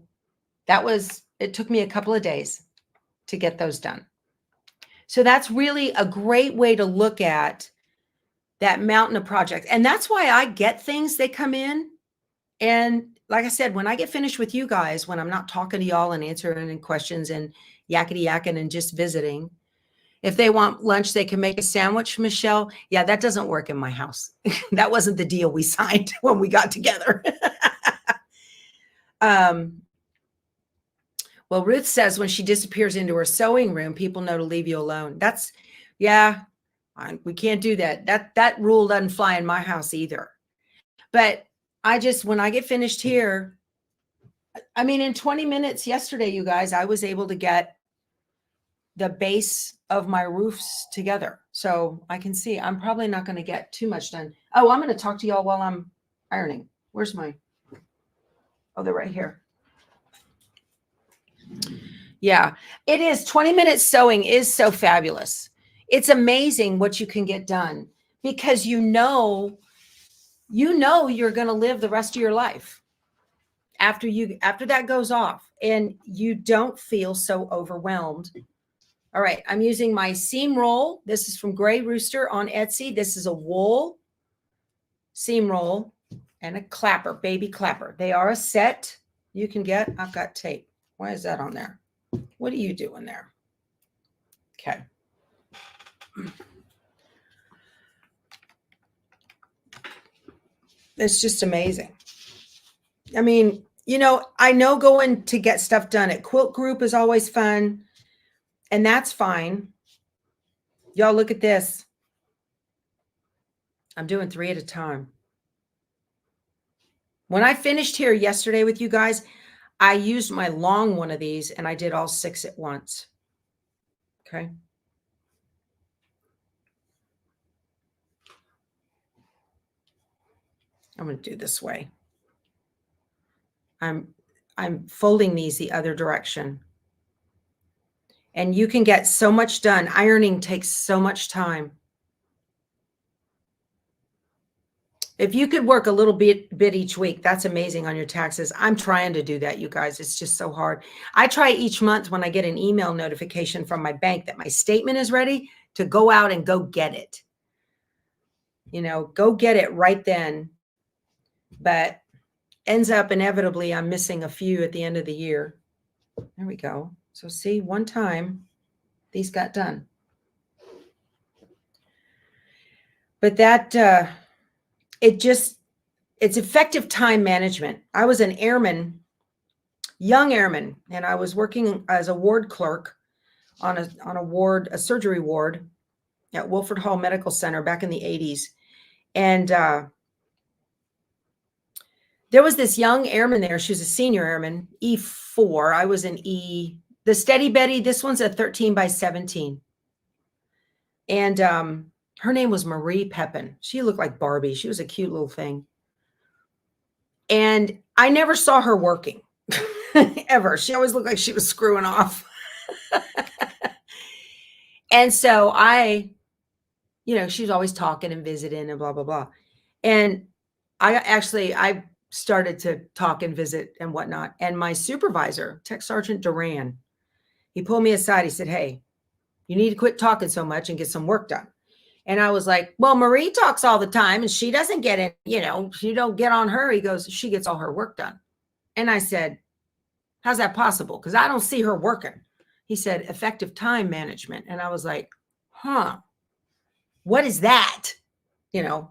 it took me a couple of days to get those done. So that's really a great way to look at that mountain of projects. And that's why I get things, they come in. And like I said, when I get finished with you guys, when I'm not talking to y'all and answering any questions and yakety yakking and just visiting, if they want lunch, they can make a sandwich, Michelle. Yeah, that doesn't work in my house. That wasn't the deal we signed when we got together. Well, Ruth says when she disappears into her sewing room, people know to leave you alone. We can't do that. That rule doesn't fly in my house either. But when I get finished here, I mean, in 20 minutes yesterday, you guys, I was able to get the base of my roofs together. So I can see I'm probably not going to get too much done. Oh, I'm going to talk to y'all while I'm ironing. Where's they're right here. Yeah, it is. 20 minutes sewing is so fabulous. It's amazing what you can get done because you know you're going to live the rest of your life after that goes off, and you don't feel so overwhelmed. All right, I'm using my seam roll. This is from Gray Rooster on Etsy. This is a wool seam roll and a clapper, baby clapper. They are a set you can get. I've got tape. Why is that on there? What are you doing there? Okay. It's just amazing. I mean, you know, I know going to get stuff done at Quilt Group is always fun, and that's fine. Y'all look at this. I'm doing 3 at a time. When I finished here yesterday with you guys, I used my long one of these and I did all 6 at once. Okay. I'm going to do this way. I'm folding these the other direction. And you can get so much done. Ironing takes so much time. If you could work a little bit each week, that's amazing on your taxes. I'm trying to do that, you guys. It's just so hard. I try each month when I get an email notification from my bank that my statement is ready to go out and go get it. You know, go get it right then. But ends up inevitably I'm missing a few at the end of the year. There we go. So see, one time these got done. But that it's effective time management. I was an airman, young airman, and I was working as a ward clerk on a surgery ward at Wilford Hall Medical Center back in the 80s. And there was this young airman there. She was a senior airman, E4. I was an E. The Steady Betty, this one's a 13 by 17. And her name was Marie Pepin. She looked like Barbie. She was a cute little thing. And I never saw her working ever. She always looked like she was screwing off. And so you know, she was always talking and visiting and blah, blah, blah. And I started to talk and visit and whatnot. And my supervisor, Tech Sergeant Duran, he pulled me aside. He said, "Hey, you need to quit talking so much and get some work done." And I was like, "Well, Marie talks all the time and she doesn't get it. You know, you don't get on her." He goes, "She gets all her work done." And I said, "How's that possible? Because I don't see her working." He said, "Effective time management." And I was like, "Huh, what is that?" You know,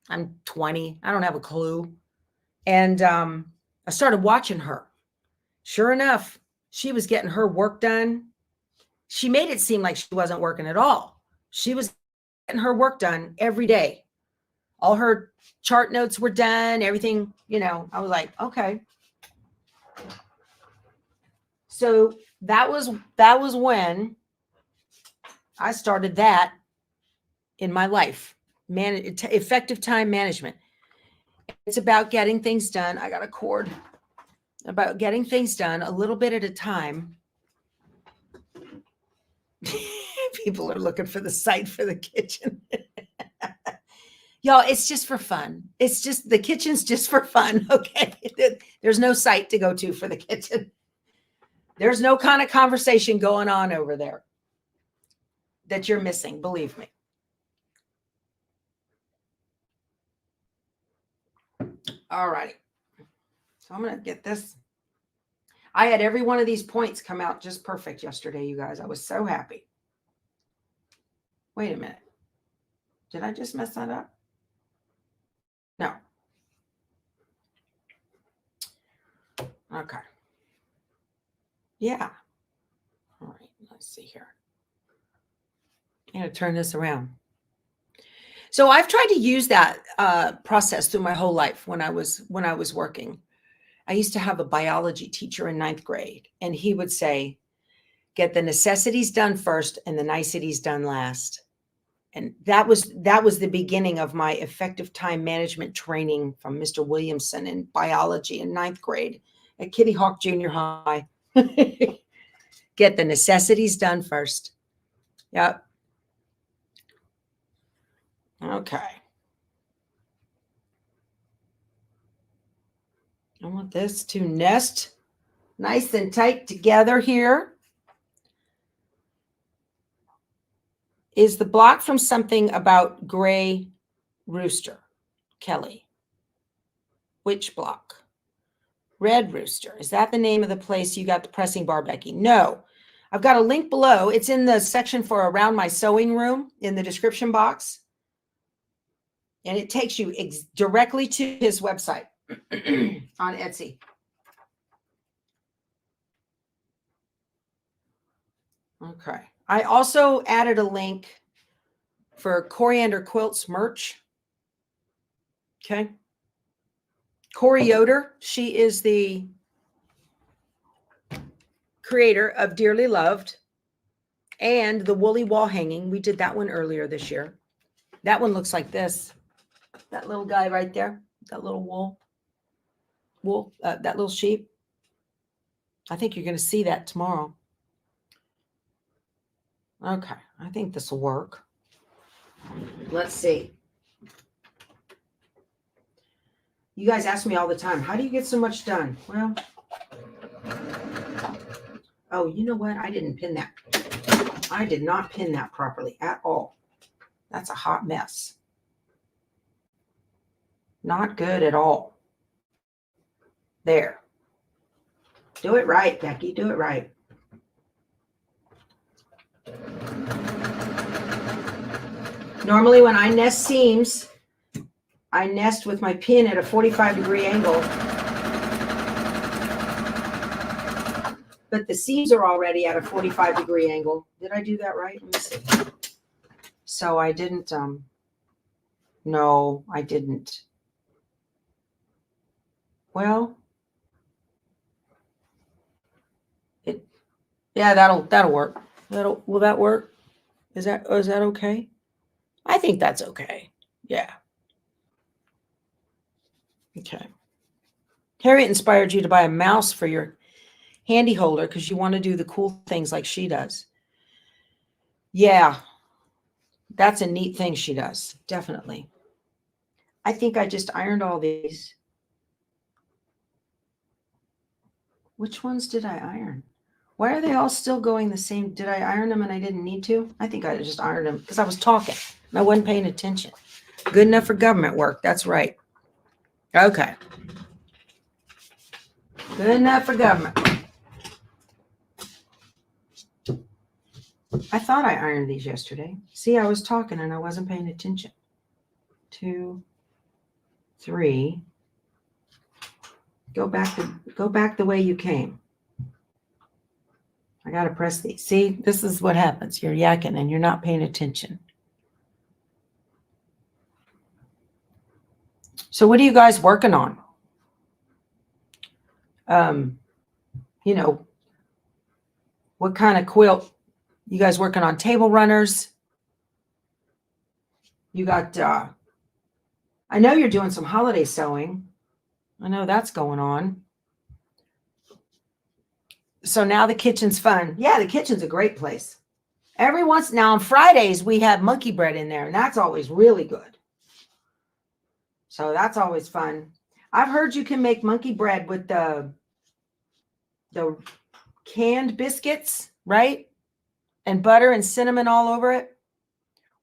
I'm 20. I don't have a clue. And I started watching her. Sure enough, she was getting her work done. She made it seem like she wasn't working at all. She was getting her work done every day. All her chart notes were done, everything, you know. I was like, okay. So that was when I started that in my life. Effective time management. It's about getting things done. I got a cord. About getting things done a little bit at a time. People are looking for the site for the kitchen. Y'all, it's just for fun. It's just, the kitchen's just for fun, okay? There's no site to go to for the kitchen. There's no kind of conversation going on over there that you're missing, believe me. All right. So I'm going to get this. I had every one of these points come out just perfect yesterday, you guys. I was so happy. Wait a minute. Did I just mess that up? No. Okay. Yeah. All right. Let's see here. I'm going to turn this around. So I've tried to use that process through my whole life when I was working. I used to have a biology teacher in 9th grade, and he would say, "Get the necessities done first and the niceties done last." And that was the beginning of my effective time management training from Mr. Williamson in biology in 9th grade at Kitty Hawk Junior High. Get the necessities done first. Yep. Okay. I want this to nest nice and tight together here. Is the block from something about gray rooster, Kelly? Which block? Red Rooster. Is that the name of the place you got the pressing bar, Becky? No. I've got a link below. It's in the section for Around My Sewing Room in the description box. And it takes you directly to his website on Etsy. Okay. I also added a link for Coriander Quilts merch. Okay. Corey Yoder, she is the creator of Dearly Loved and the Woolly Wall Hanging. We did that one earlier this year. That one looks like this. That little guy right there, that little that little sheep. I think you're going to see that tomorrow. Okay, I think this will work. Let's see. You guys ask me all the time, how do you get so much done? Well, oh, you know what? I didn't pin that. I did not pin that properly at all. That's a hot mess. Not good at all. There. Do it right, Becky. Do it right. Normally when I nest seams, I nest with my pin at a 45-degree angle. But the seams are already at a 45-degree angle. Did I do that right? Let me see. So I didn't, no, I didn't. Well, yeah, that'll work. Will that work? Is that okay? I think that's okay. Yeah. Okay. Harriet inspired you to buy a mouse for your handy holder because you want to do the cool things like she does. Yeah. That's a neat thing she does. Definitely. I think I just ironed all these. Which ones did I iron? Why are they all still going the same? Did I iron them and I didn't need to? I think I just ironed them because I was talking and I wasn't paying attention. Good enough for government work. That's right. Okay. Good enough for government. I thought I ironed these yesterday. See, I was talking and I wasn't paying attention. 2, 3. Go back the way you came. I got to press these. See, this is what happens. You're yakking and you're not paying attention. So what are you guys working on? You know, what kind of quilt? You guys working on table runners? You got, I know you're doing some holiday sewing. I know that's going on. So now the kitchen's fun. Yeah, the kitchen's a great place. Every once now on Fridays, we have monkey bread in there, and that's always really good. So that's always fun. I've heard you can make monkey bread with the canned biscuits, right? And butter and cinnamon all over it.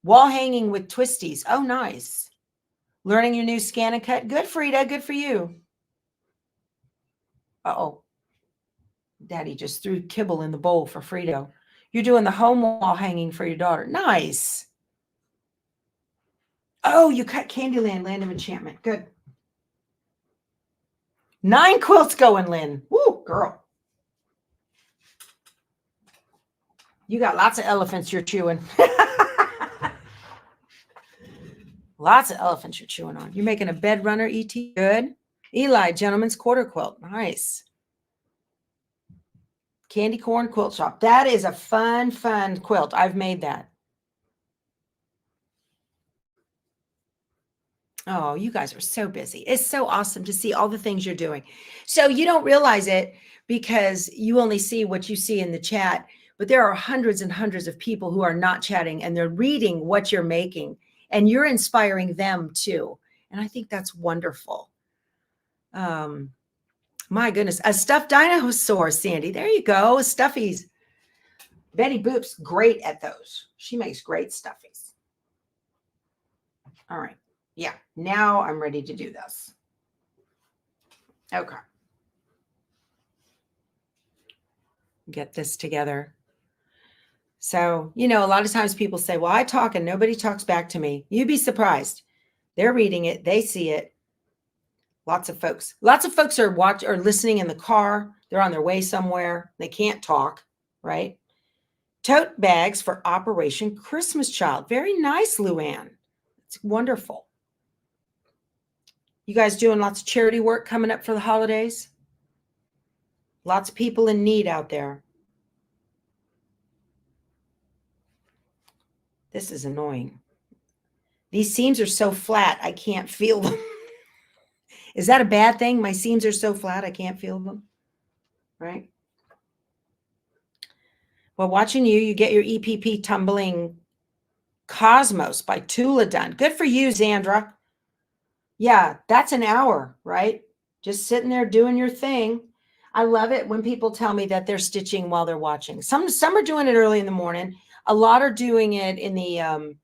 Wall hanging with twisties. Oh, nice. Learning your new scan and cut. Good, Frida. Good for you. Uh-oh. Daddy just threw kibble in the bowl for Frito. You're doing the home wall hanging for your daughter. Nice. Oh, you cut Candyland, Land of Enchantment. Good. 9 quilts going, Lynn. Woo, girl. You got lots of elephants you're chewing. Lots of elephants you're chewing on. You're making a bed runner, E.T. Good. Eli, Gentleman's Quarter Quilt. Nice. Candy Corn Quilt Shop. That is a fun quilt. I've made that. Oh, you guys are so busy. It's so awesome to see all the things you're doing. So you don't realize it because you only see what you see in the chat, but there are hundreds and hundreds of people who are not chatting and they're reading what you're making and you're inspiring them too. And I think that's wonderful. My goodness, a stuffed dinosaur, Sandy. There you go. Stuffies. Betty Boop's great at those. She makes great stuffies. All right. Yeah. Now I'm ready to do this. Okay. Get this together. So, you know, a lot of times people say, well, I talk and nobody talks back to me. You'd be surprised. They're reading it. They see it. Lots of folks are listening in the car. They're on their way somewhere. They can't talk, right? Tote bags for Operation Christmas Child. Very nice, Luann. It's wonderful. You guys doing lots of charity work coming up for the holidays? Lots of people in need out there. This is annoying. These seams are so flat, I can't feel them. Is that a bad thing? My seams are so flat, I can't feel them, right? Well, watching you get your EPP tumbling Cosmos by Tula done. Good for you, Zandra. Yeah, that's an hour, right? Just sitting there doing your thing. I love it when people tell me that they're stitching while they're watching. Some are doing it early in the morning. A lot are doing it in the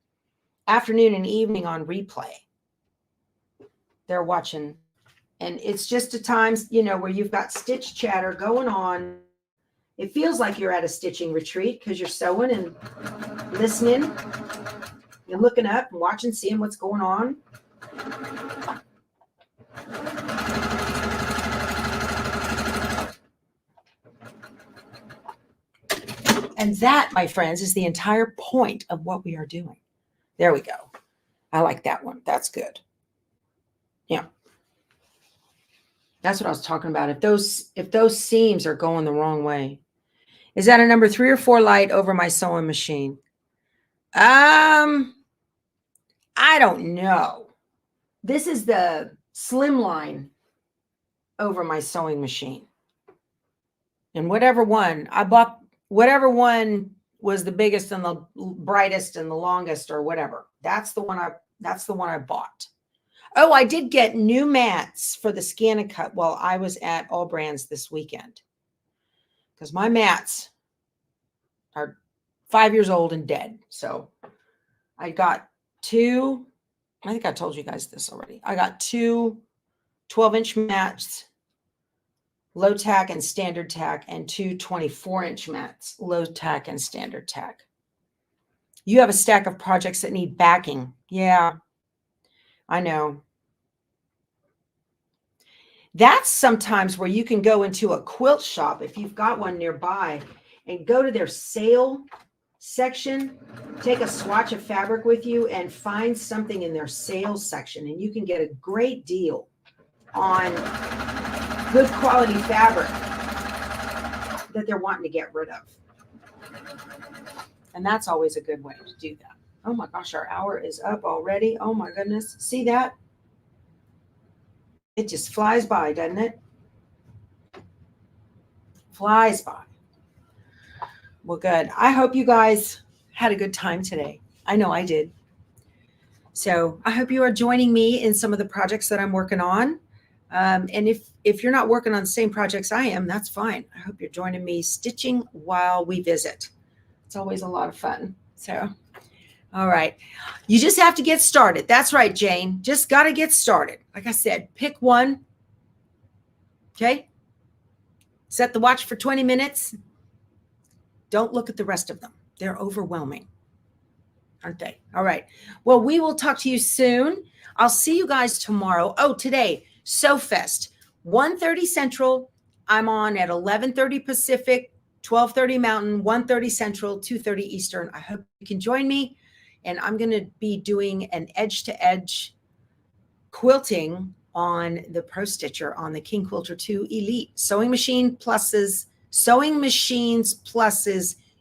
afternoon and evening on replay. They're watching. And it's just a time, you know, where you've got stitch chatter going on. It feels like you're at a stitching retreat because you're sewing and listening and looking up and watching, seeing what's going on. And that, my friends, is the entire point of what we are doing. There we go. I like that one. That's good. Yeah. That's what I was talking about. If those seams are going the wrong way. Is that a number 3 or 4 light over my sewing machine? I don't know. This is the slimline over my sewing machine. And whatever one I bought, whatever one was the biggest and the brightest and the longest or whatever. That's the one I bought. Oh, I did get new mats for the Scan and Cut while I was at All Brands this weekend. Because my mats are 5 years old and dead. So I got 2, I think I told you guys this already. I got 2 12-inch mats, low tack and standard tack, and 2 24-inch mats, low tack and standard tack. You have a stack of projects that need backing. Yeah, I know. That's sometimes where you can go into a quilt shop if you've got one nearby and go to their sale section, take a swatch of fabric with you and find something in their sales section, and you can get a great deal on good quality fabric that they're wanting to get rid of. And that's always a good way to do that. Oh my gosh, our hour is up already. Oh my goodness. See that? It just flies by, doesn't it? Flies by. Well, good. I hope you guys had a good time today. I know I did. So I hope you are joining me in some of the projects that I'm working on. And if you're not working on the same projects I am, that's fine. I hope you're joining me stitching while we visit. It's always a lot of fun. So, all right. You just have to get started. That's right, Jane. Just got to get started. Like I said, pick one. Okay. Set the watch for 20 minutes. Don't look at the rest of them. They're overwhelming, aren't they? All right. Well, we will talk to you soon. I'll see you guys tomorrow. Oh, today, SewFest, 1:30 Central. I'm on at 11:30 Pacific, 12:30 Mountain, 1:30 Central, 2:30 Eastern. I hope you can join me. And I'm going to be doing an edge-to-edge quilting on the Pro Stitcher on the King Quilter 2 Elite Sewing Machines Plus's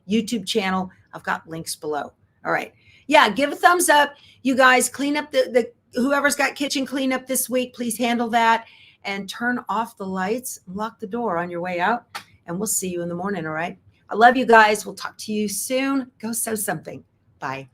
YouTube channel. I've got links below. All right. Yeah, give a thumbs up. You guys clean up the whoever's got kitchen cleanup this week, please handle that and turn off the lights, lock the door on your way out, and we'll see you in the morning. All right. I love you guys. We'll talk to you soon. Go sew something. Bye.